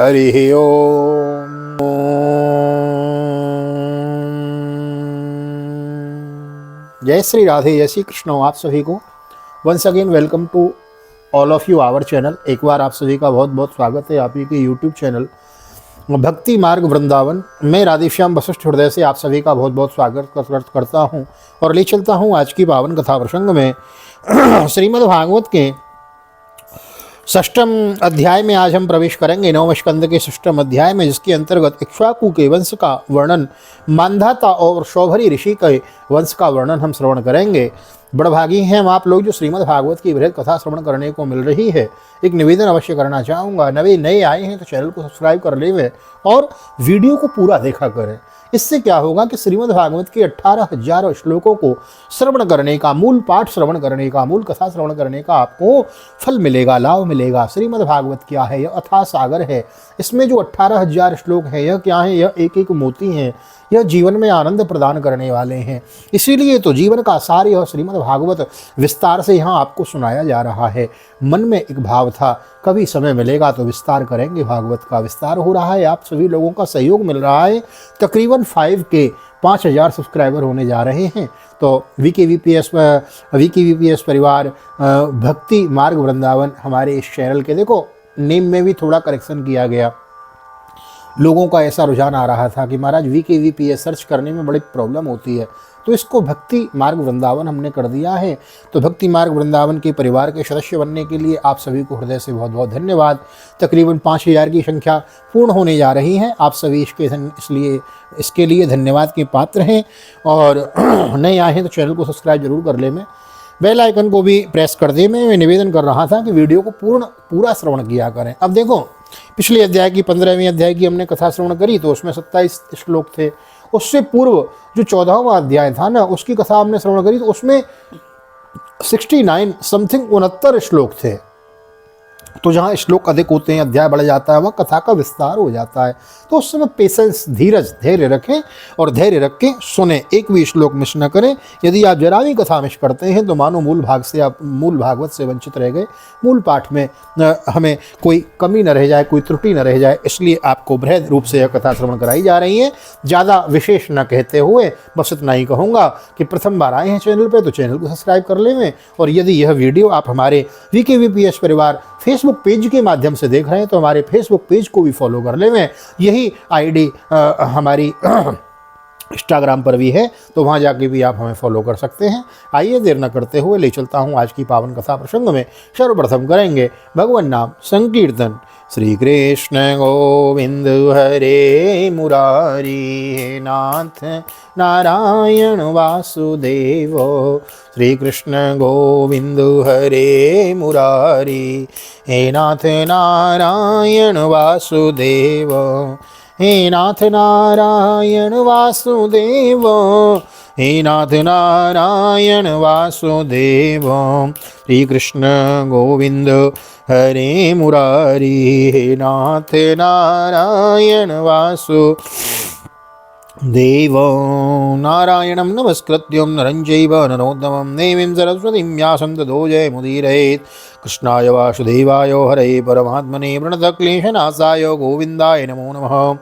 हरि ओम। जय श्री राधे, जय श्री कृष्ण। आप सभी को once again welcome to all of you our channel. एक बार आप सभी का बहुत बहुत स्वागत है आप ही के यूट्यूब चैनल भक्ति मार्ग वृंदावन। मैं राधेश्याम वशिष्ठ हृदय से आप सभी का बहुत बहुत स्वागत करता हूं और ले चलता हूं आज की पावन कथा प्रसंग में। श्रीमद् भागवत के षष्ठम अध्याय में आज हम प्रवेश करेंगे, नवम स्कंद के षष्ठम अध्याय में, जिसके अंतर्गत इक्ष्वाकु के वंश का वर्णन, मांधाता और शौभरी ऋषि के वंश का वर्णन हम श्रवण करेंगे। बड़भागी हैं हम आप लोग जो श्रीमद् भागवत की बृहद कथा श्रवण करने को मिल रही है। एक निवेदन अवश्य करना चाहूँगा, नए आए हैं तो चैनल को सब्सक्राइब कर लें और वीडियो को पूरा देखा करें। इससे क्या होगा कि श्रीमद् भागवत के 18,000 श्लोकों को श्रवण करने का, मूल पाठ श्रवण करने का, मूल कथा श्रवण करने का आपको फल मिलेगा, लाभ मिलेगा। श्रीमद् भागवत क्या है? यह अथाह सागर है। इसमें जो 18,000 श्लोक हैं यह क्या है? यह एक एक मोती हैं। यह जीवन में आनंद प्रदान करने वाले हैं। इसीलिए तो जीवन का सार यह श्रीमद् भागवत विस्तार से यहाँ आपको सुनाया जा रहा है। मन में एक भाव था, कभी समय मिलेगा तो विस्तार करेंगे। भागवत का विस्तार हो रहा है, आप सभी लोगों का सहयोग मिल रहा है। तकरीबन 5,000 सब्सक्राइबर होने जा रहे हैं। तो वीकेवीपीएस परिवार भक्ति मार्ग वृंदावन हमारे इस चैनल के, देखो नेम में भी थोड़ा करेक्शन किया गया। लोगों का ऐसा रुझान आ रहा था कि महाराज वीकेवीपीएस सर्च करने में बड़ी प्रॉब्लम होती है, तो इसको भक्ति मार्ग वृंदावन हमने कर दिया है। तो भक्ति मार्ग वृंदावन के परिवार के सदस्य बनने के लिए आप सभी को हृदय से बहुत बहुत धन्यवाद। तकरीबन 5,000 की संख्या पूर्ण होने जा रही है। आप सभी इसके लिए धन्यवाद के पात्र हैं। और नए आए हैं तो चैनल को सब्सक्राइब जरूर कर लें, बेल आइकन को भी प्रेस कर दें। मैं निवेदन कर रहा था कि वीडियो को पूरा श्रवण किया करें। अब देखो, पिछले अध्याय की 15वें अध्याय की हमने कथा श्रवण करी तो उसमें 27 श्लोक थे। उससे पूर्व जो 14वां अध्याय था ना, उसकी कथा हमने श्रवण करी तो उसमें 69 समथिंग 69 श्लोक थे। तो जहाँ श्लोक अधिक होते हैं, अध्याय बढ़ जाता है, वह कथा का विस्तार हो जाता है। तो उस समय पेशेंस, धैर्य रखें और धैर्य रख के सुने, एक भी श्लोक मिस न करें। यदि आप जरा भी कथा मिस करते हैं तो मानो मूल भागवत से वंचित रह गए। मूल पाठ में हमें कोई कमी न रह जाए, कोई त्रुटि न रह जाए, इसलिए आपको बृहद रूप से यह कथा श्रवण कराई जा रही है। ज़्यादा विशेष न कहते हुए बस इतना ही कहूँगा कि प्रथम बार आए हैं चैनल पर तो चैनल को सब्सक्राइब कर लें। और यदि यह वीडियो आप हमारे वीकेवीपीएस परिवार फेसबुक पेज के माध्यम से देख रहे हैं तो हमारे फेसबुक पेज को भी फॉलो कर लें। यही आईडी हमारी इंस्टाग्राम पर भी है, तो वहाँ जाके भी आप हमें फॉलो कर सकते हैं। आइए देर न करते हुए ले चलता हूँ आज की पावन कथा प्रसंग में। सर्वप्रथम करेंगे भगवान नाम संकीर्तन। श्री कृष्ण गोविंद हरे मुरारी, नाथ नारायण वासुदेव। श्री कृष्ण गोविंद हरे मुरारी, हे नाथ नारायण वासुदेव। हे नाथ नारायण वासुदेव, हे नाथ नारायण वासुदेव। श्री कृष्ण गोविंद हरे मुरारी, हे नाथ नारायण वासुदेव। नारायणं नमस्कृत्यं नरं चैव नरोत्तमं देवीं सरस्वतीं व्यासं ततो जयमुदीरयेत्। कृष्णाय वासुदेवाय हरये परमात्मने प्रणतक्लेशनाशाय गोविन्दाय नमो नमः।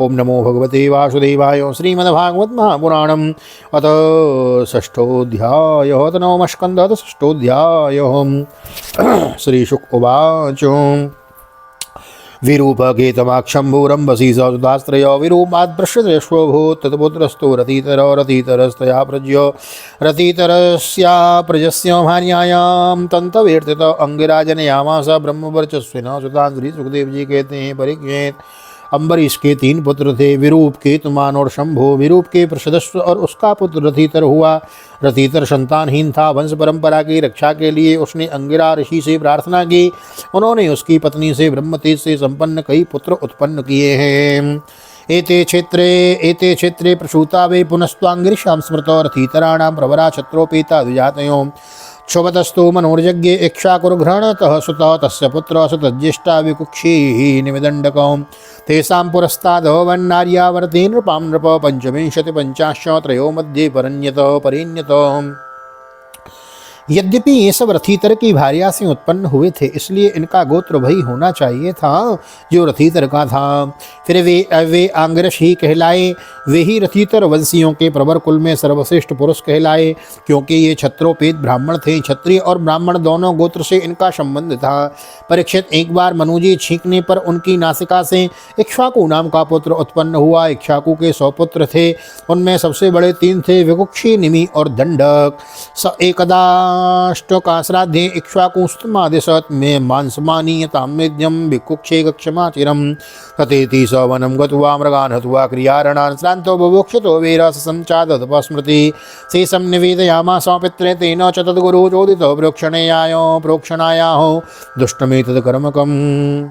ओम नमो भगवते वासुदेवाय। श्रीमद्भागवत महापुराणम् अथ षष्ठोऽध्यायः। अथ नवमः स्कन्धः अथ षष्ठोऽध्यायः। श्रीशुक उवाच विरूपकेतमाक्षम्भूरम्भसी सुतास्त्रय विरूपात्पृष्ठदृष्टोऽभूत्। तत्पुत्रस्तु रतितरस्तया प्रज्य रतितरस्या प्रजस्य भार्यायां तन्तवेर्तित अंगिराजनयामास ब्रह्मवर्चस्विन। सुतान् श्री सुखदेव जी कहते हैं, परीक्षित अम्बरीश के 3 पुत्र थे, विरूप, केतुमान और शंभु। विरूप के प्रसदस्व और उसका पुत्र रतितर हुआ। रतितर संतानहीन था। वंश परंपरा की रक्षा के लिए उसने अंगिरा ऋषि से प्रार्थना की। उन्होंने उसकी पत्नी से ब्रह्म तेज से संपन्न कई पुत्र उत्पन्न किए हैं। एते क्षेत्रे प्रसूता वे पुनस्त्वांगिरिशां स्मृतो रतितराणां प्रवरा छत्रोपेता द्विजातयो। क्षुभतस्तु मनोर्यज्ञे इक्षाकुर्घ्रणतः सुतः तस्य पुत्रः सुतज्येष्ठा विकुक्षीः निमिदण्डकम्। तेषां पुरस्तादवन्नार्यावर्ते नृपां नृप 25 त्रयो मध्ये परिण्यत। यद्यपि ये सब रथीतर की भार्या से उत्पन्न हुए थे, इसलिए इनका गोत्र वही होना चाहिए था जो रथीतर का था। फिर वे आंग्रश ही कहलाए। वे ही रथीतर वंशियों के प्रवर कुल में सर्वश्रेष्ठ पुरुष कहलाए, क्योंकि ये क्षत्रोपेत ब्राह्मण थे। क्षत्रिय और ब्राह्मण दोनों गोत्र से इनका संबंध था। परीक्षित, एक बार मनुजी छींकने पर उनकी नासिका से इक्ष्वाकु नाम का पुत्र उत्पन्न हुआ। इक्ष्वाकु के 100 पुत्र थे, उनमें सबसे बड़े 3 थे, विकुक्षी, निमि और दंडक। स एकदाष्टका श्राद्धे इक्ष्वाकुस्तमादिशत् में मांसमानीयताम्यद्यं विकुक्षे क्षमाचिरं तथेति स वनं गत्वा मृगान् हत्वा क्रियारणान् श्रान्तो बुभुक्षितो वीरसंचादपस्मृति शेषं निवेदयामास पित्रे तेन च तद्गुरु चोदितो प्रोक्षणायाः दुष्टमेतद् कर्मकम्।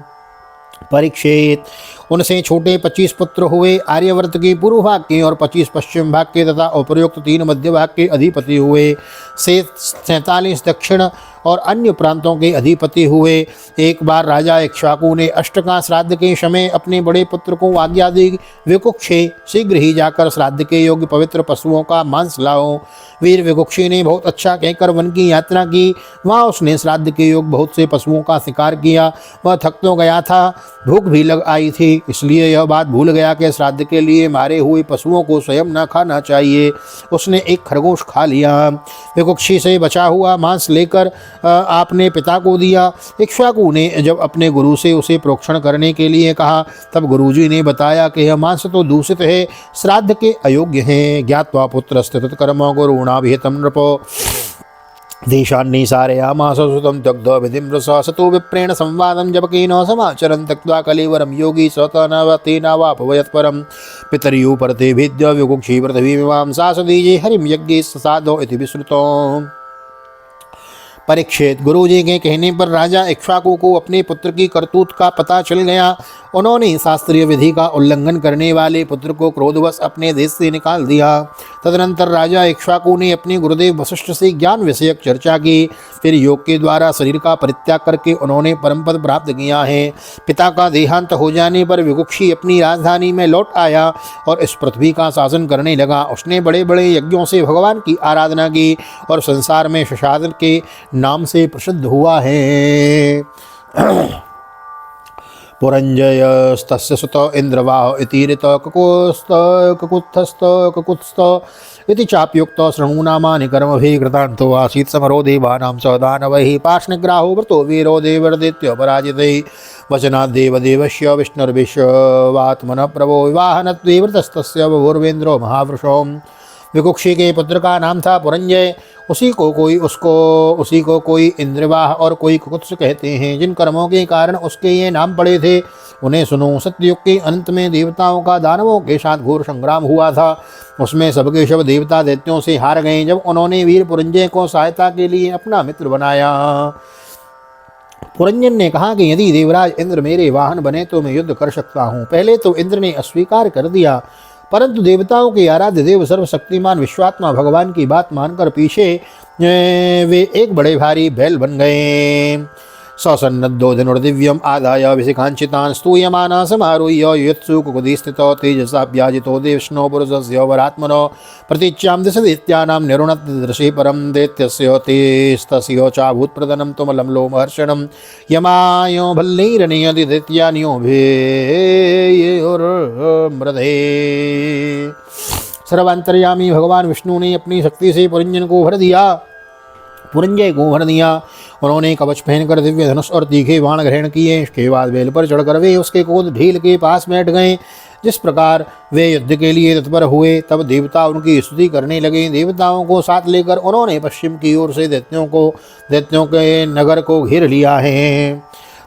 परीक्षित, उनसे छोटे 25 पुत्र हुए। आर्यवर्त के पूर्व भाग के और 25 पश्चिम भाग के तथा उपरोक्त 3 मध्य भाग के अधिपति हुए। से 47 दक्षिण और अन्य प्रांतों के अधिपति हुए। एक बार राजा इक्ष्वाकु ने अष्टका श्राद्ध के समय अपने बड़े पुत्र को आज्ञा दी, विकुक्षे, शीघ्र ही जाकर श्राद्ध के योग्य पवित्र पशुओं का मांस लाओ। वीर विकुक्षी ने बहुत अच्छा कहकर वन की यात्रा की। वहाँ उसने श्राद्ध के योग्य बहुत से पशुओं का शिकार किया। वह थक तो गया था, भूख भी लग आई थी, इसलिए यह बात भूल गया कि श्राद्ध के लिए मारे हुए पशुओं को स्वयं न खाना चाहिए। उसने एक खरगोश खा लिया। विकुक्षी से बचा हुआ मांस लेकर आपने पिता को दिया। इक्ष्वाकु ने जब अपने गुरु से उसे प्रोक्षण करने के लिए कहा, तब गुरुजी ने बताया कि यह मांस तो दूषित है, श्राद्ध के अयोग्य है। ज्ञात्वा पुत्र स्थित कर्म गुरुणाभिहितं नृपो देशान्निसारयामास सुतं दग्ध विधिं रस सतो विप्रेण संवादं जपकेन समाचरन् त्यक्त्वा कलेवरं योगी स तेनावापवयत्परं पितर्युपरते भिद्य विकुक्षी पृथिवीमिमां सासदीजे हरिं यज्ञे साधो इति विश्रुतो। परीक्षित, गुरुजी के कहने पर राजा इक्ष्वाकु को अपने पुत्र की करतूत का पता चल गया। उन्होंने शास्त्रीय विधि का उल्लंघन करने वाले पुत्र को क्रोधवश अपने देश से निकाल दिया। तदनंतर राजा इक्ष्वाकु ने अपने गुरुदेव वशिष्ठ से ज्ञान विषयक चर्चा की। फिर योग के द्वारा शरीर का परित्याग करके उन्होंने परम पद प्राप्त किया है। पिता का देहांत हो जाने पर विकुक्षी अपनी राजधानी में लौट आया और इस पृथ्वी का शासन करने लगा। उसने बड़े बड़े यज्ञों से भगवान की आराधना की और संसार में शशादन के नाम से प्रसिद्ध हुआ है। पुरंजयस्तस्य सुत इंद्रवाह इति ऋत ककुत्स्थ इति चाप्युक्त शृणुनामानि कर्मभिः कृतान्तो आसीत् समरो देवानां स दानवैः पार्ष्णग्राहो व्रतो वीरो देवर्दित्य पराजितैः वचनाद्देवदेवस्य विष्णुर्विश्वात्मनः प्रभो विवाहनत्वे व्रतस्तस्य बभूर्वेन्द्रो महावृषो। विकुक्षी के पुत्र का नाम था पुरंजय। उसी को कोई इंद्रवाह और कोई कुकुत्स कहते हैं। जिन कर्मों के कारण उसके ये नाम पड़े थे उन्हें सुनो। सत्ययुग के अंत में देवताओं का दानवों के साथ घोर संग्राम हुआ था। उसमें सबके सब देवता दैत्यों से हार गए। जब उन्होंने वीर पुरंजय को सहायता के लिए अपना मित्र बनाया, पुरंजन ने कहा कि यदि देवराज इंद्र मेरे वाहन बने तो मैं युद्ध कर सकता हूँ। पहले तो इंद्र ने अस्वीकार कर दिया, परंतु देवताओं के आराध्य देव सर्वशक्तिमान विश्वात्मा भगवान की बात मानकर पीछे वे एक बड़े भारी बैल बन गए। ससन्नद्धो धनुर्दिव्यम आदाय विशिखांचितान् स्तूयमाना समारुह्य युत्सु कुकुदिस्थितो तेजसा व्याजितो देवष्णो पुरुषस्य वरात्मनो प्रतीच्यां दिशदित्यानां निरुणदृशे परं दैत्यस्य तेस्तस्य चाभूत्प्रदनं तुमलं लोमहर्षणं यमायो भल्लैरनियति दैत्यान्यो भेयोर्मृधे। सर्वांतर्यामी भगवान विष्णु ने अपनी शक्ति से पुरंजय को भर दिया। उन्होंने कवच पहनकर दिव्य धनुष और तीखे बाण ग्रहण किए। इसके बाद बैल पर चढ़कर वे उसके गोद ढील के पास बैठ गए। जिस प्रकार वे युद्ध के लिए तत्पर हुए, तब देवता उनकी स्तुति करने लगे। देवताओं को साथ लेकर उन्होंने पश्चिम की ओर से दैत्यों के नगर को घेर लिया है।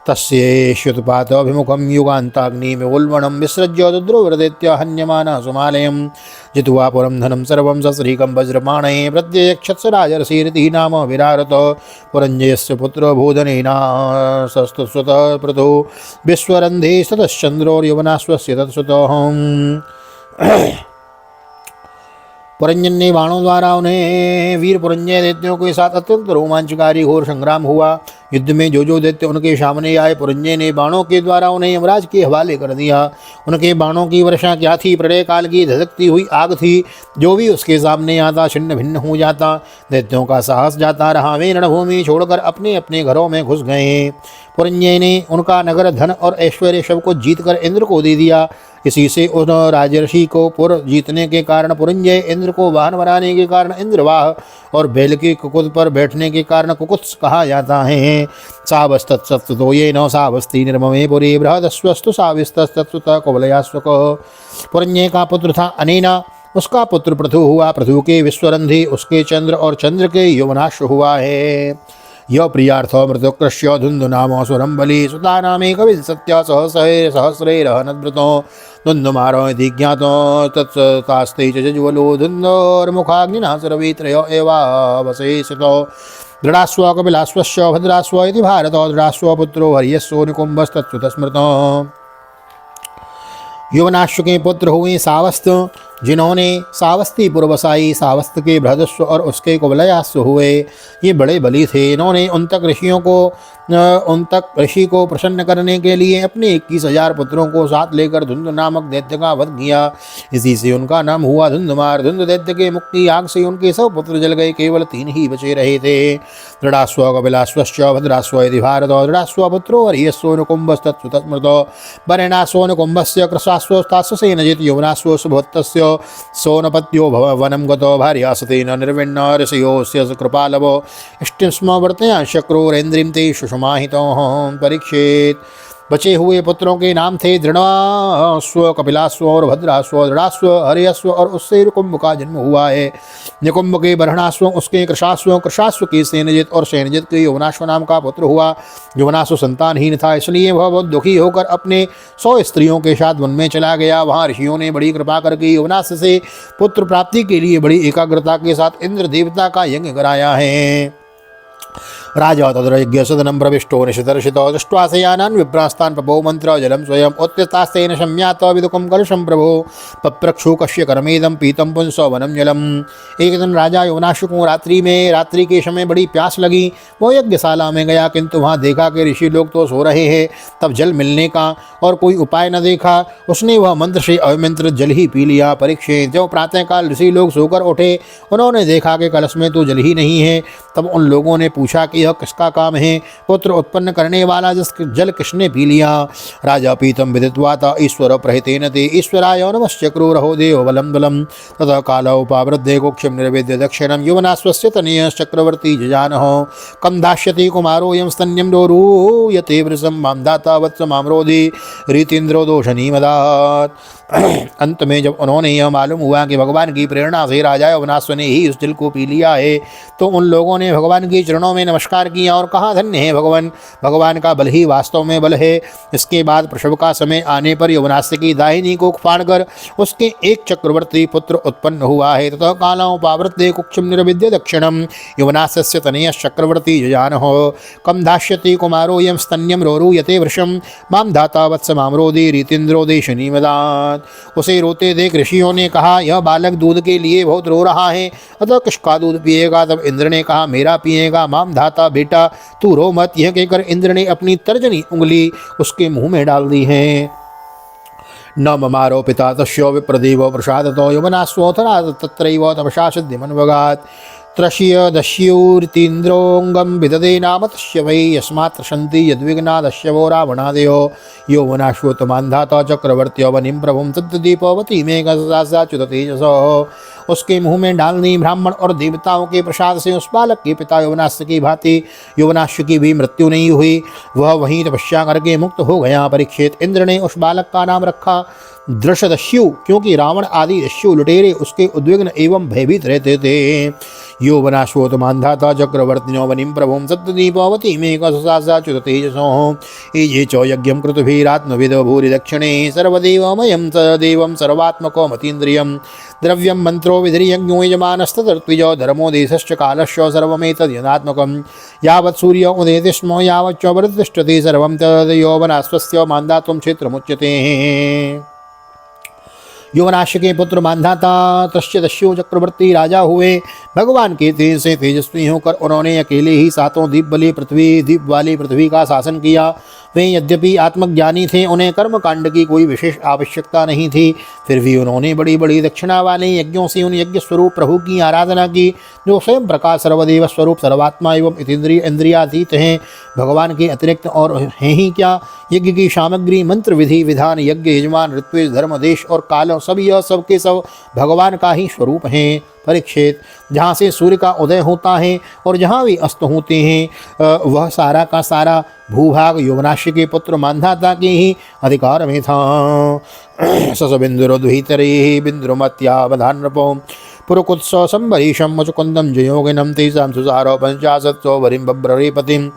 तस्येष्युत्पातभिमुखं युगान्ताग्निमिवुल्बणं विसृज्य दुद्रोवृदैत्य हन्यमाना सुमालयं जित्वा पुरं धनं सर्वं सश्रीकं वज्रपाणये प्रत्यक्षत्सराजरसीरिति नाम विरारत। पुरञ्जयस्य पुत्र भोजनेनासस्तुस्वतः पृथो विश्वरन्धे सतश्चन्द्रोर्यवनाश्वस्य तत्सुतः। पुरंजन ने बाणों द्वारा उन्हें वीर पुरंजय दैत्यों के साथ अत्यंत रोमांचकारी घोर संग्राम हुआ। युद्ध में जो दैत्य उनके सामने आए, पुरंजय ने बाणों के द्वारा उन्हें यमराज के हवाले कर दिया। उनके बाणों की वर्षा क्या थी, प्रलय काल की धधकती हुई आग थी। जो भी उसके सामने आता छिन्न भिन्न हो जाता। दैत्यों का साहस जाता रहा। वे रणभूमि छोड़कर अपने अपने घरों में घुस गए। पुरंजय ने उनका नगर, धन और ऐश्वर्य सब कुछ जीतकर इंद्र को दे दिया। इसी से उन राजर्षि को पुर जीतने के कारण पुरंजय, इंद्र को वाहन बनाने के कारण इंद्रवाह और बैल के कुकुट पर बैठने के कारण कुकुत्स कहा जाता है। सावस्तत्सत्तो ये न सावस्ती निर्ममे पुरी बृहदस्वस्तु साविस्तस्तुत कुवलयास्वक। पुरंजय का पुत्र था अनेना, उसका पुत्र पृथु हुआ। पृथु के विश्वरंधी, उसके चंद्र और चंद्र के यौवनाश हुआ है। य प्रियार्थ मृतकृष्य धुंधु नाम सुरम बलि सुता नामे कविंसत्य सहस्रैरहनद्वृतो धुंधुमारो इति ज्ञातो तत्सतास्ते च जज्वलो धुंधोर्मुखाग्निना सर्वेत्रय एवावशेषितो। दृढास्व कपिलाश्वस्य भद्रास्व इति भारतो दृढास्व पुत्रो हर्यस्सो निकुम्भस्तत्सुत स्मृतो। युवनाश्व के पुत्र हुए सावस्त, जिन्होंने सावस्तीपुर बसाई। सावस्त के बृहदस्व और उसके कुवलयास्व हुए। ये बड़े बली थे। इन्होंने उन तक ऋषि को प्रसन्न करने के लिए अपने 21,000 पुत्रों को साथ लेकर धुंध नामक दैत्य का वध किया। इसी से उनका नाम हुआ धुंधमार। धुंध दैत्य के मुख की आग से उनके सब पुत्र जल गए, केवल 3 ही बचे रहे थे। दृढ़ास्व कपिलाश्वश्च भद्रास्व इति भारतो दृढ़ास्व पुत्रो हर्यस्सो निकुम्भस्तत्सुत स्मृतो। वरेणास्व निकुम्भस्य कृशास्वस्तास्य सेनजित् यौवनास्व सुभोत्तस्य सोनपत्यो वनं गतो भार्यासतेन निर्विण्ण ऋषयोस्य कृपालवो इष्टिस्म वर्तया शक्रोरेन्द्रिं ते सुषमाहितो परीक्षेत। बचे हुए पुत्रों के नाम थे दृढ़ास्व, कपिलास्व और भद्रास्व। दृढ़ास्व हर्यस्व और उससे निकुम्भ का जन्म हुआ है। निकुम्भ के बर्हणास्व, उसके कृशास्व, कृशास्व के सेनजित और सेनजित के यौवनाश्व नाम का पुत्र हुआ। यौवनाश्व संतानहीन था, इसलिए वह बहुत दुखी होकर अपने 100 स्त्रियों के साथ वन में चला गया। वहाँ ऋषियों ने बड़ी कृपा करके यौवनाश्व से पुत्र प्राप्ति के लिए बड़ी एकाग्रता के साथ इंद्र देवता का यज्ञ कराया है। राजा तद्रयज्ञ सदनं प्रविष्टो निशितर्षितो दृष्ट्वा शयानान् विभ्रास्तान् पपो मंत्र जलम स्वयं उत्थितास्तेन शम्यात विदुकं कलशं प्रभो पप्रक्षु कश्य कर्मेदं पीतं पुंसो वनं जलम। एक दिन राजा यौवनाश्व को रात्रि के समय बड़ी प्यास लगी। वो यज्ञशाला में गया, किंतु वहाँ देखा कि ऋषि लोग तो सो रहे हैं। तब जल मिलने का और कोई उपाय न देखा, उसने वह मंत्र से अभिमंत्रित जल ही पी लिया। परीक्षित, जब प्रातःकाल ऋषि लोग सोकर उठे, उन्होंने देखा कि कलश में तो जल ही नहीं है। तब उन लोगों ने पूछा कि यह किसका काम है, पुत्र उत्पन्न करने वाला जल किसने पी लिया। राजा पीतम विदित्वा ता ईश्वर प्रहितेन ते ईश्वराय नमश्चक्रुरहो देव बलं बलं ततः कालो पावृद्धे कुक्षं निर्वेद्य दक्षिणं यौवनाश्वस्य तनयः चक्रवर्ती जजानः कं दास्यति कुमारोऽयं स्तन्यं रोरूयते वृषं मां दाता वत्स माम्रोधि रीतीन्द्रो दोषनीमदात्। अंत में जब उन्होंने यह मालूम हुआ कि भगवान की प्रेरणा से राजा यौवनाश्व ने ही उस जल को पी लिया है, तो उन लोगों ने भगवान के चरणों में नमस्कार किया और कहा, धन्य है भगवान, भगवान का बल ही वास्तव में बल है। इसके बाद प्रसव का समय आने पर यौवनाश्व की दाहिनी कोख फाड़कर उसके एक चक्रवर्ती पुत्र उत्पन्न हुआ है। ततः कालों पावृत्ते कुक्षं निर्विद्य दक्षिणं यौवनाश्वस्य तनयः चक्रवर्ती जजानः कं दास्यति कुमारोऽयं स्तन्यं रोरूयते वृषं मां धाता वत्स माम्रोधि रीतीन्द्रो देशनीमदात्। उसे रोते देख ऋषियों ने कहा, यह बालक दूध के लिए बहुत रो रहा है, अतः किसका दूध पिएगा। तब इंद्र ने कहा, मेरा पिएगा। माम धाता बेटा तू रो मत। यह कहकर इंद्र ने अपनी तर्जनी उंगली उसके मुंह में डाल दी है। न ममारो पिता तस्यो विप्रदेव प्रसादतो यौवनाश्वोऽथरा तत्रैव तपसा सिद्धिमन्वगात् त्रशीय दस्यूरितीन्द्रोऽङ्गं विददे नाम तस्य वै यस्मात् त्रसन्ति यद्विघ्ना दस्यवो रावणादयो यौवनाश्वोत्तमान्धाता चक्रवर्त्यवनिं प्रभुं तद्दीपवती मेघसाच्युत तेजसो। उसके मुँह में डालनी ब्राह्मण और देवताओं के प्रसाद से उस बालक के पिता यौवनाश्व की भांति यौवनाश्व की भी मृत्यु नहीं हुई, वह वहीं तपस्या करके मुक्त हो गया। परीक्षित, इंद्र ने उस बालक का नाम रखा दृषदस्यु, क्योंकि रावण आदि दस्यु लुटेरे उसके उद्विग्न एवं भयभीत रहते थे। यौवनाश्वोत्तमान्धाता चक्रवर्तिनो वनिं प्रभुं सप्तदीपवती मेघसाच्युत तेजसो ये च यज्ञं कृतभिरात्मविदो भूरि दक्षिणे सर्वदेवमयं स देवं सर्वात्मको मतीन्द्रियं द्रव्यं मन्त्रो विधिर्यज्ञो यजमानस्तदर्त्विजो धर्मो देशश्च कालश्च सर्वमेतद्यदात्मकं यावत् सूर्य उदेति स्म यावच्च प्रतिष्ठति सर्वं तद् यौवनाश्वस्य मान्धात्वं क्षेत्रमुच्यते। युवनाश के पुत्र मांधाता तस्य दस्यु चक्रवर्ती राजा हुए। भगवान के तेज से तेजस्वी होकर उन्होंने अकेले ही सातों द्वीप वाली पृथ्वी का शासन किया। वे यद्यपि आत्मज्ञानी थे, उन्हें कर्म कांड की कोई विशेष आवश्यकता नहीं थी, फिर भी उन्होंने बड़ी बड़ी दक्षिणा वाले यज्ञों से उन यज्ञ स्वरूप प्रभु की आराधना की, जो स्वयं प्रकाश सर्वदेव स्वरूप सर्वात्मा एवं इंद्रियातीत हैं। भगवान के अतिरिक्त और हैं ही क्या। यज्ञ की सामग्री, मंत्र, विधि विधान, यज्ञ यजमान, ऋत्विज, धर्म, देश और काल, सब यह सब के सब भगवान का ही स्वरूप हैं। परीक्षित, जहाँ से सूर्य का उदय होता है और जहाँ भी अस्त होते हैं, वह सारा का सारा भूभाग युवनाश्य के पुत्र मांधाता के ही अधिकार में था। सस बिंदुरुद्भितरे बिंदुमत्यावधानृपो पुरुकुत्सव संबरीशं मुचुकुंदम जयोगिनं तेषां सुसारो पंचाशत्सो वरिं बभ्ररेपतिं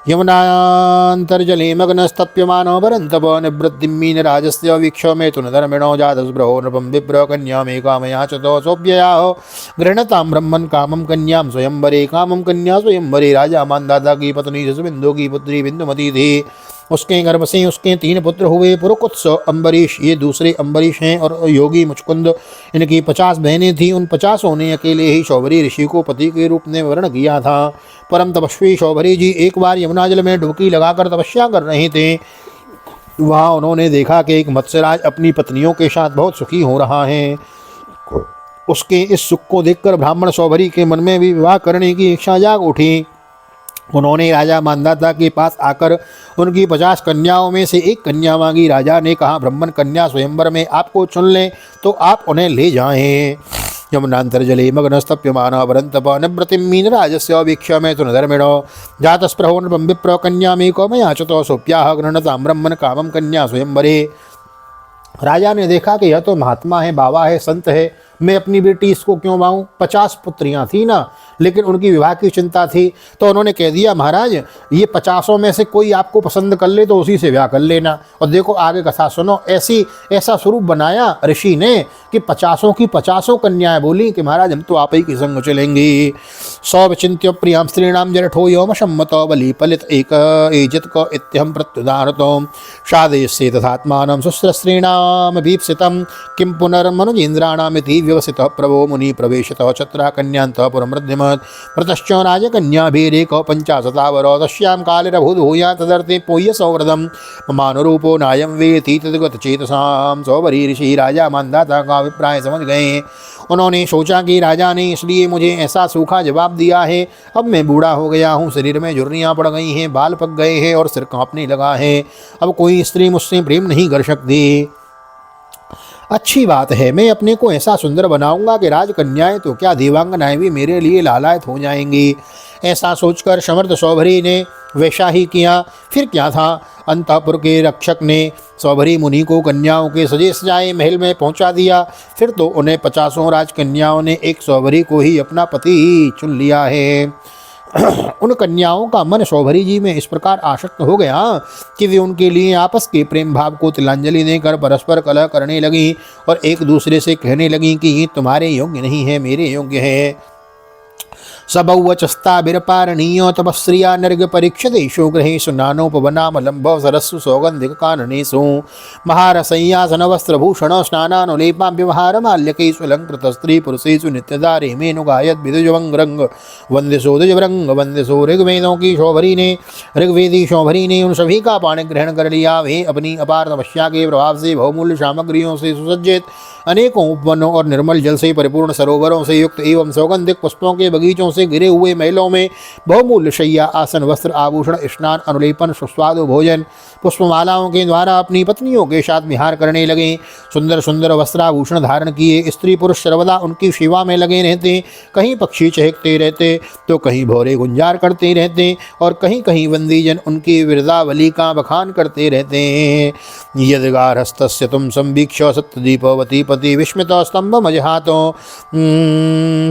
यमुनान्तर्जले मग्नस्तप्यमानो वरन्तप निवृत्तिं मीनराजस्य वीक्ष्य मेतुनधर्मिणो जातस्पृहो नृपं विप्र कन्यामेकामया चतो सोऽप्ययाहो गृह्णतां ब्रह्मन् कामं कन्यां स्वयंवरे। कामं कन्या स्वयंवरे। राजा मांधाता की पत्नी जसबिंदु की पुत्री बिंदुमती थी। उसके गर्भ से उसके 3 पुत्र हुए, पुरुकुत्स, अम्बरीश, ये दूसरे अम्बरीश हैं, और योगी मुचकुंद, इनकी 50 बहनें थीं। उन 50 ने अकेले ही शौभरी ऋषि को पति के रूप में वर्ण किया था। परम तपस्वी शौभरी जी एक बार यमुना जल में डुबकी लगाकर तपस्या कर रहे थे। वहाँ उन्होंने देखा कि एक मत्स्यराज अपनी पत्नियों के साथ बहुत सुखी हो रहा है। उसके इस सुख को देखकर ब्राह्मण शौभरी के मन में भी विवाह करने की इच्छा जाग उठी। उन्होंने राजा मांधाता के पास आकर उनकी 50 कन्याओं में से एक कन्या मांगी। राजा ने कहा, ब्राह्मण कन्या स्वयंवर में आपको चुन लें तो आप उन्हें ले जाएं। यमुनान्तर्जले मग्नस्तप्यमानः वरन्तप निवृत्तिं मीनराजस्य वीक्ष्य मेतुनधर्मिणो जातस्पृहो नृपं विप्र कन्यामेको मया चतो सोऽप्याः गृह्णतां ब्रह्मन् कामं कन्या स्वयंवरे। राजा ने देखा कि यह तो महात्मा है, बाबा है, संत है, मैं अपनी बेटी इसको क्यों पाऊँ। 50 पुत्रियाँ थी ना, लेकिन उनकी विवाह की चिंता थी, तो उन्होंने कह दिया, महाराज ये 50 में से कोई आपको पसंद कर ले तो उसी से ब्याह कर लेना। और देखो आगे कथा सुनो। ऐसा स्वरूप बनाया ऋषि ने कि 50 की 50 कन्याएं बोली कि महाराज हम तो आप ही के संग चलेंगी। सौ विचिन्त्य प्रियां स्त्रीणाम जरठो योमशम्मत बलि पलित एक एजत क इत्यहं प्रत्युदारतो शादेशे तथात्मानं सुस्रस्त्रीणाम भीप्सितं किं पुनर्मनुजेन्द्राणामिति व्यवसितः प्रभो मुनि प्रवेशतः छत्रा कन्यान्तः पुरमृद्धिमत् प्रतश्च राजकन्याभिरेक 50 तस्यां कालिरभूद्भूया तदर्थे पोह्य सौव्रतम् ममानुरूपो नायं वेति तद्गतचेतसां। शौभरी ऋषि राजा मांधाता का अभिप्राय समझ गए। उन्होंने सोचा कि राजा ने इसलिए मुझे ऐसा सूखा जवाब दिया है। अब मैं बूढ़ा हो गया हूँ, शरीर में झुर्रियाँ पड़ गई हैं, बाल पक गए हैं और सिर कांपने लगा है। अब कोई स्त्री मुझसे प्रेम नहीं कर सकती। अच्छी बात है, मैं अपने को ऐसा सुंदर बनाऊंगा कि राजकन्याएं तो क्या देवांगनाएं भी मेरे लिए लालायत हो जाएंगी। ऐसा सोचकर समर्थ शौभरी ने वैसा ही किया। फिर क्या था, अंतःपुर के रक्षक ने शौभरी मुनि को कन्याओं के सजे सजाए महल में पहुंचा दिया। फिर तो उन्हें 50 राजकन्याओं ने एक शौभरी को ही अपना पति ही चुन लिया है। उन कन्याओं का मन शौभरी जी में इस प्रकार आसक्त हो गया कि वे उनके लिए आपस के प्रेम भाव को तिलांजलि देकर परस्पर कलह करने लगी और एक दूसरे से कहने लगी कि ये तुम्हारे योग्य नहीं है, मेरे योग्य है। सबौवचस्ताभिरपारणीयो तपस्रिया नर्ग परीक्षतेषु गृहेषु नानोपवनामलम्भव सरस्सु सौगन्धिक काननेषु महारसंयासन वस्त्रभूषण स्नानानुलेपां व्यवहार माल्यकेषु अलङ्कृत स्त्री पुरुषेषु नित्यदा रेमेनु गायत विदुजवंग वंदे सोदजवरंग वंदे सो। ऋग्वेदों की शौभरी ने ऋग्वेदी शौभरी ने उन सभी का पाणी ग्रहण कर लिया। वे अपनी अपार तपस्या के प्रभाव से बहुमूल्य सामग्रियों से सुसज्जित अनेकों उपवनों और निर्मल जल से परिपूर्ण सरोवरों से युक्त एवं सौगंधिक पुष्पों के बगीचों से घिरे हुए महलों में बहुमूल्य शैया, आसन, वस्त्र, आभूषण, स्नान, अनुलेपन, सुस्वादु भोजन, पुष्पमालाओं के द्वारा अपनी पत्नियों के साथ विहार करने लगे। सुंदर सुंदर वस्त्राभूषण धारण किए स्त्री पुरुष सर्वदा उनकी सेवा में लगे रहते। कहीं पक्षी चहकते रहते तो कहीं भौरे गुंजार करते रहते और कहीं कहीं बंदीजन उनकी वृद्धावली का बखान करते रहते हैं। यदगारहस्तस्य तुम संवीक्ष सत्यदीपवती पति विस्मित स्तंभ मजहातो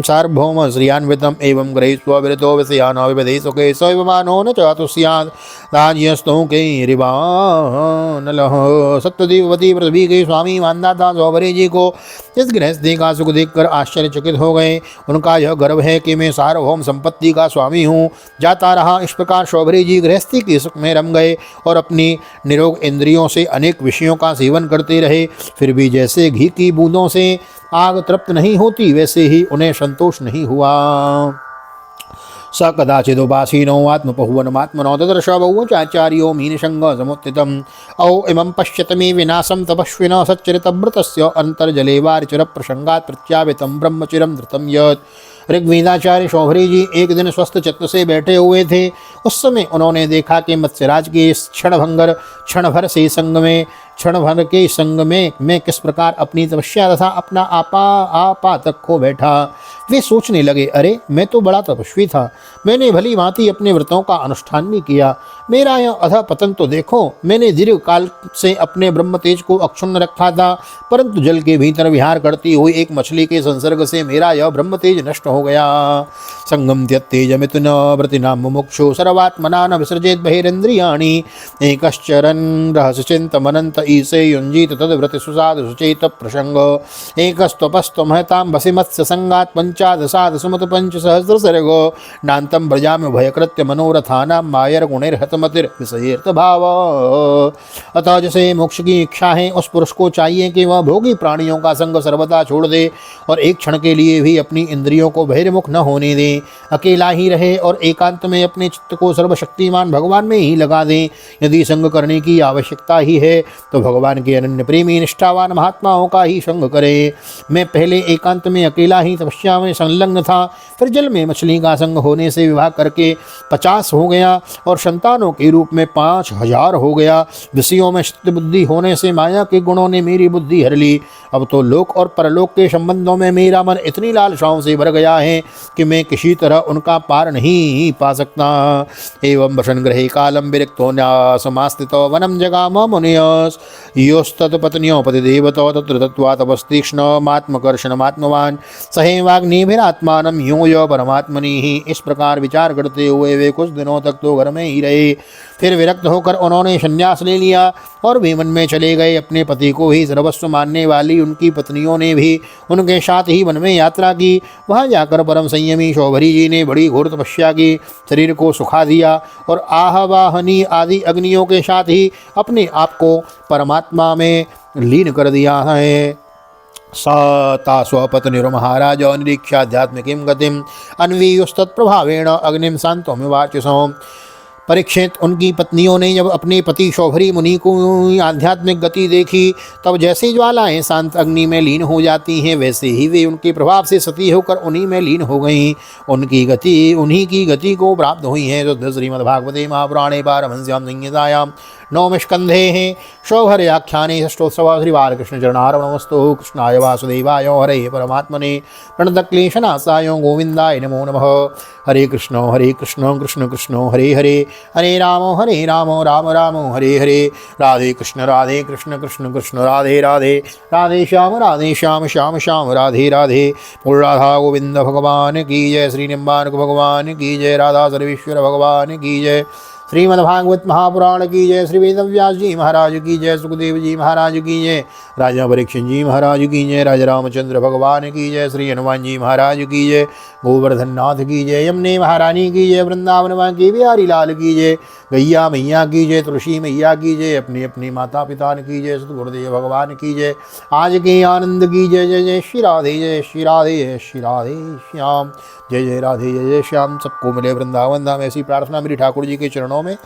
सार्वभौम श्रियान्वितम एवं एवं गृहीत्वा विरतो विषयान् विविधे सुखे स्वयमानो न चातुष्यात् राज्यस्तों के रिवानलः। सत्यदेववती पृथ्वी के स्वामी मानदाता सौभरी जी को इस गृहस्थी का सुख देखकर आश्चर्यचकित हो गए। उनका यह गर्व है कि मैं सार्वभौम संपत्ति का स्वामी हूँ। जाता रहा इस प्रकार सौभरी जी गृहस्थी के सुख में रम गए और अपनी निरोग इंद्रियों से अनेक विषयों का सेवन करते रहे। फिर भी जैसे घी की बूंदों से आग तृप्त नहीं होती, वैसे ही उन्हें संतोष नहीं हुआ। स कदाचिदुपासीनो आत्मपहुवनमात्मनो ददर्श बहुचाचार्यो मीनशंग समुत्थितम् औ इमं पश्यत मे विनाशं तपस्विनः सच्चरितव्रतस्य अंतर्जले वारिचर प्रसंगात् प्रत्यावितं ब्रह्मचिरं धृतं यत्। ऋग्वेदाचार्य सौभरी जी एक दिन स्वस्थ चित्त से बैठे हुए थे। उस समय उन्होंने देखा कि मत्स्यराज के इस क्षण भर के संग में मैं किस प्रकार अपनी तपस्या तथा अपना आपा तक खो बैठा। वे सोचने लगे, अरे मैं तो बड़ा तपस्वी था, मैंने भली भांति अपने व्रतों का अनुष्ठान भी किया, मेरा यह अधा पतन तो देखो। मैंने दीर्घ काल से अपने ब्रह्म तेज को अक्षुण्ण रखा था, परंतु जल के भीतर विहार करती हुई एक मछली के संसर्ग से मेरा यह ब्रह्म तेज नष्ट हो गया। संगम त्यक्तेज मिथुन व्रतिनाम मुमुक्षु सर्वात्मना न विसर्जेत बहिरेन्द्रियाणि एकश्चरन् रहस्यचिन्तमनन्त ईसे युञ्जीत तद्व्रत सुसाद सुचेत प्रसंग एकस्त्वपस्त्व महतां वसि मत्स्य संगात् पंचादशाद सुमत पंच सहस्र सर्ग नान्तं व्रजामि भयकृत्य मनोरथानां मायर गुणैर्हतमतिर् विषयेर्थ भाव। अतः जैसे मोक्ष की इच्छा है, उस पुरुष को चाहिए कि वह भोगी प्राणियों का संग सर्वदा छोड़ दे और एक क्षण के लिए भी अपनी इंद्रियों को बहिर्मुख न होने दे, अकेला ही रहे और एकांत में अपने चित्त को सर्वशक्तिमान भगवान में ही लगा दें। यदि संग करने की आवश्यकता ही है तो भगवान के अनन्य प्रेमी निष्ठावान महात्माओं का ही संग करें। मैं पहले एकांत में अकेला ही तपस्या में संलग्न था, फिर जल में मछली का संग होने से विवाह करके 50 हो गया और संतानों के रूप में 5000 हो गया। विषयों में चित्त बुद्धि होने से माया के गुणों ने मेरी बुद्धि हर ली। अब तो लोक और परलोक के संबंधों में मेरा मन इतनी लालसाओं से भर गया है कि मैं किसी तरह उनका पार नहीं पा सकता। एवं वसन गृहे कालम विरक्तो न्यासमास्थितो वनम जगाम मुनियस योस्तत्पत्न्यो पतिदेवतो तत्र तत्वा तपस्तीक्ष्णमात्मकर्षणमात्मवान सहेवाग्निभिरात्मानं यूय परमात्मनि ही। इस प्रकार विचार करते हुए वे कुछ दिनों तक तो घर में ही रहे। फिर विरक्त होकर उन्होंने संन्यास ले लिया और वे वन में चले गए। अपने पति को ही सर्वस्व मानने वाली उनकी पत्नियों ने भी उनके साथ ही वन में यात्रा की। वहाँ जाकर परम संयमी सौभरी जी ने बड़ी घोर तपस्या की, शरीर को सुखा दिया और आहवाहनी आदि अग्नियों के साथ ही अपने आप को परमात्मा में लीन कर दिया है। सा स्वपत्निर्महाराज निरीक्षाध्यात्मिकीं गतिम अन्वीयुस्तत्प्रभावेण अग्निम शांतोमिवाचसौ। परीक्षित उनकी पत्नियों ने जब अपने पति सौभरी मुनि को आध्यात्मिक गति देखी, तब जैसे ज्वालाएं शांत अग्नि में लीन हो जाती हैं, वैसे ही वे उनके प्रभाव से सती होकर उन्हीं में लीन हो गईं। उन्हीं की गति को प्राप्त हुई हैं। तो श्रीमद्भागवते महापुराणे पारमहंस्यां संहितायां नवम स्कंधे हैं सौभर्याख्याने षष्ठोत्सव श्री बालकृष्ण चरणार्पणमस्तु। कृष्णाय वासुदेवाय हरे परमात्मने प्रणतक्लेशनाशाय गोविंदाय नमो नमः। हरे कृष्ण कृष्ण कृष्ण हरे हरे, हरे राम राम राम हरे हरे। राधे कृष्ण कृष्ण कृष्ण राधे राधे, राधे श्याम श्याम राधे राधे। पूर्ण राधा गोविंद भगवान की जय, श्री निम्बार्क भगवान की जय, राधा सर्वेश्वर भगवान की जय, श्रीमद्भागवत महापुराण की जय, श्री वेदव्यास जी महाराज की जय, सुखदेव जी महाराज की जय, राजा परीक्षित जी महाराज की जय, राजा रामचंद्र भगवान की जय, श्री हनुमान जी महाराज की जय, गोवर्धन नाथ की जय, यमुने महारानी की जय, वृंदावन माँ के बिहारी लाल की जय, गैया मैया की जय, तुलसी मैया की जय, अपने अपने माता पिता की जय, सतगुरुदेव भगवान की जय, आज के आनंद की जय। जय जय श्री राधे, जय श्री राधे, जय श्री राधे श्याम, जय जय राधे, जय जय श्याम। सबको मिले वृंदावन धाम, ऐसी प्रार्थना मेरी ठाकुर जी के चरणों में।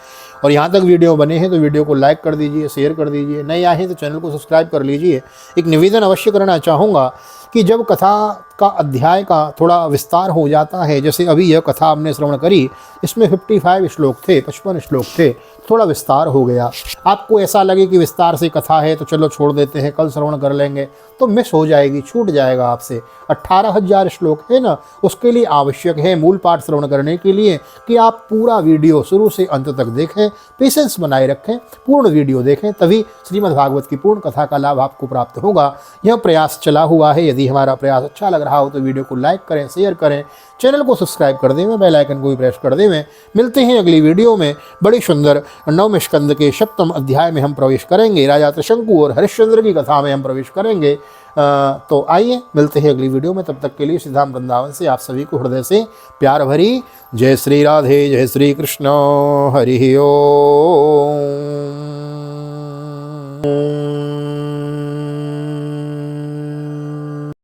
और यहाँ तक वीडियो बने हैं तो वीडियो को लाइक कर दीजिए, शेयर कर दीजिए, नए आए हैं तो चैनल को सब्सक्राइब कर लीजिए। एक निवेदन अवश्य करना चाहूँगा कि जब कथा का अध्याय का थोड़ा विस्तार हो जाता है, जैसे अभी यह कथा हमने श्रवण करी, इसमें 55 श्लोक थे, 55 श्लोक थे, थोड़ा विस्तार हो गया। आपको ऐसा लगे कि विस्तार से कथा है तो चलो छोड़ देते हैं, कल श्रवण कर लेंगे, तो मिस हो जाएगी, छूट जाएगा आपसे। 18,000 श्लोक है ना, उसके लिए आवश्यक है मूल पाठ श्रवण करने के लिए कि आप पूरा वीडियो शुरू से अंत तक देखें, पेशेंस बनाए रखें, पूर्ण वीडियो देखें, तभी श्रीमद् भागवत की पूर्ण कथा का लाभ आपको प्राप्त होगा। यह प्रयास चला हुआ है। यदि हमारा प्रयास अच्छा लग रहा हो तो वीडियो को लाइक करें, शेयर करें, चैनल को सब्सक्राइब कर देवें, बेल आइकन को भी प्रेस कर देवें। मिलते हैं अगली वीडियो में। बड़ी सुंदर 9वें स्कंद के 7वें अध्याय में हम प्रवेश करेंगे। राजा त्रिशंकु और हरिश्चंद्र की कथा में हम प्रवेश करेंगे। तो आइए मिलते हैं अगली वीडियो में। तब तक के लिए श्रीधाम वृंदावन से आप सभी को हृदय से प्यार भरी जय श्री राधे, जय श्री कृष्ण, हरि ओम।